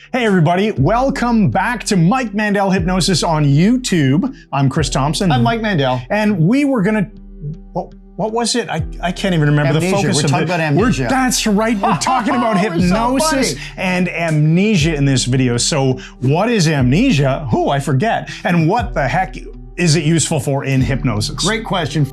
Hey everybody, welcome back to Mike Mandel Hypnosis on YouTube. I'm Chris Thompson. I'm Mike Mandel. And we were gonna, what was it? I can't even remember Amnesia. the focus We're of talking about amnesia. That's right, we're talking about hypnosis and amnesia in this video. So what is amnesia? I forget. And what the heck is it useful for in hypnosis? Great question.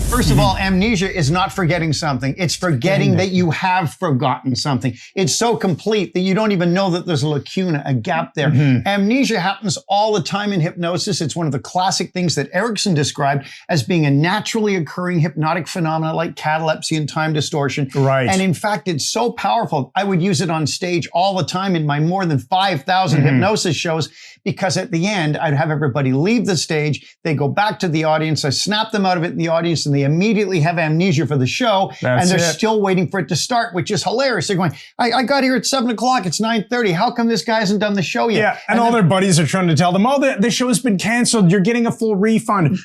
First of all, amnesia is not forgetting something. It's forgetting that you have forgotten something. It's so complete that you don't even know that there's a lacuna, a gap there. Amnesia happens all the time in hypnosis. It's one of the classic things that Erickson described as being a naturally occurring hypnotic phenomena like catalepsy and time distortion. Right. And in fact, it's so powerful. I would use it on stage all the time in my more than 5,000 hypnosis shows, because at the end, I'd have everybody leave the stage. They go back to the audience. I snap them out of it in the audience, and they immediately have amnesia for the show. And they're still waiting for it to start, which is hilarious. They're going, I got here at 7 o'clock. It's 9:30. How come this guy hasn't done the show yet? Yeah, and all their buddies are trying to tell them, oh, the show's been canceled. You're getting a full refund.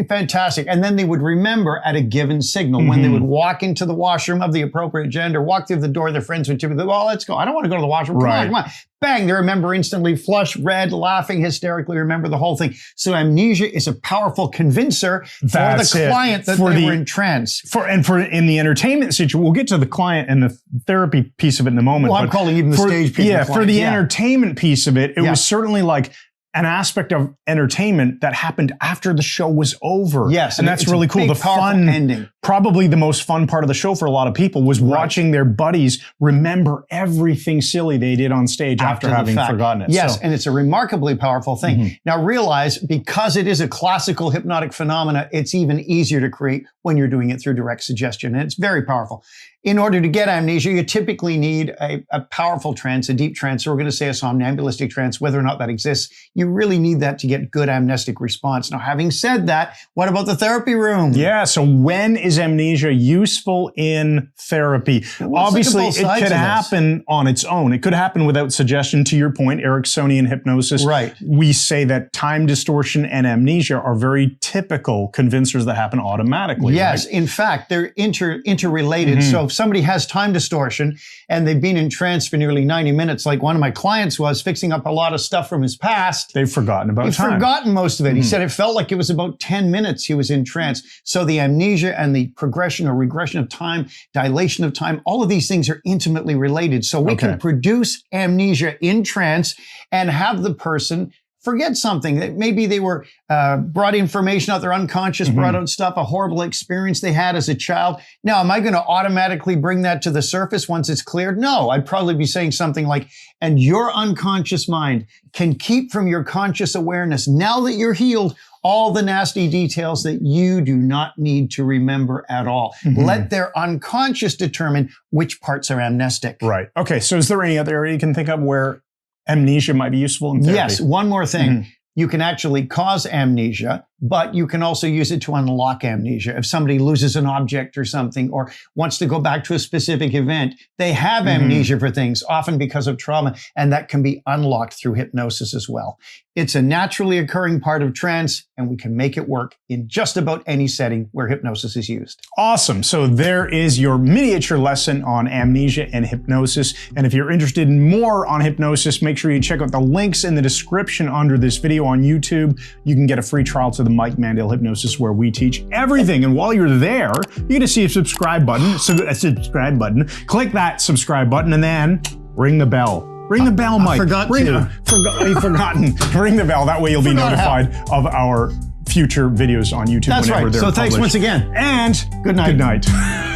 Fantastic. And then they would remember at a given signal when they would walk into the washroom of the appropriate gender, walk through the door, their friends would typically, well, let's go. I don't want to go to the washroom. Come on, come on. Bang, they remember instantly, flush, red, laughing, hysterically, remember the whole thing. So amnesia is a powerful convincer for the client that they were in trance. In the entertainment situation, we'll get to the client and the therapy piece of it in a moment. Well, I'm calling even the stage piece. Yeah, for the entertainment piece of it, it was certainly like an aspect of entertainment that happened after the show was over. Yes. And that's really cool. The fun ending. Probably the most fun part of the show for a lot of people was watching their buddies remember everything silly they did on stage after having forgotten it. Yes, and it's a remarkably powerful thing. Now realize, because it is a classical hypnotic phenomena, it's even easier to create when you're doing it through direct suggestion, and it's very powerful. In order to get amnesia, you typically need a powerful trance, a deep trance, or we're going to say a somnambulistic trance, whether or not that exists. You really need that to get good amnestic response. Now, having said that, what about the therapy room? Yeah, so when is amnesia useful in therapy? Obviously, it could happen on its own. It could happen without suggestion. To your point, Ericksonian hypnosis, we say that time distortion and amnesia are very typical convincers that happen automatically. Yes, in fact, they're interrelated. So if somebody has time distortion and they've been in trance for nearly 90 minutes, like one of my clients was, fixing up a lot of stuff from his past, they've forgotten about time. He's forgotten most of it. He said it felt like it was about 10 minutes he was in trance. So the amnesia and the progression or regression of time, dilation of time, all of these things are intimately related. So we can produce amnesia in trance and have the person forget something. That maybe they were brought information out their unconscious, brought out stuff, a horrible experience they had as a child. Now, am I going to automatically bring that to the surface once it's cleared? No, I'd probably be saying something like, and your unconscious mind can keep from your conscious awareness, now that you're healed, all the nasty details that you do not need to remember at all. Let their unconscious determine which parts are amnestic. Right. Okay. So is there any other area you can think of where amnesia might be useful in therapy? Yes, one more thing. You can actually cause amnesia, but you can also use it to unlock amnesia. If somebody loses an object or something, or wants to go back to a specific event, they have amnesia for things, often because of trauma, and that can be unlocked through hypnosis as well. It's a naturally occurring part of trance, and we can make it work in just about any setting where hypnosis is used. Awesome. So there is your miniature lesson on amnesia and hypnosis. And if you're interested in more on hypnosis, make sure you check out the links in the description under this video on YouTube. You can get a free trial to the Mike Mandel Hypnosis, where we teach everything. And while you're there, you're going to see a subscribe button. Click that subscribe button and then ring the bell. Ring the bell, Mike. You've forgotten. Ring the bell. That way you'll be notified of our future videos on YouTube. That's whenever right. they're So thanks published. once again. And good night. Good night.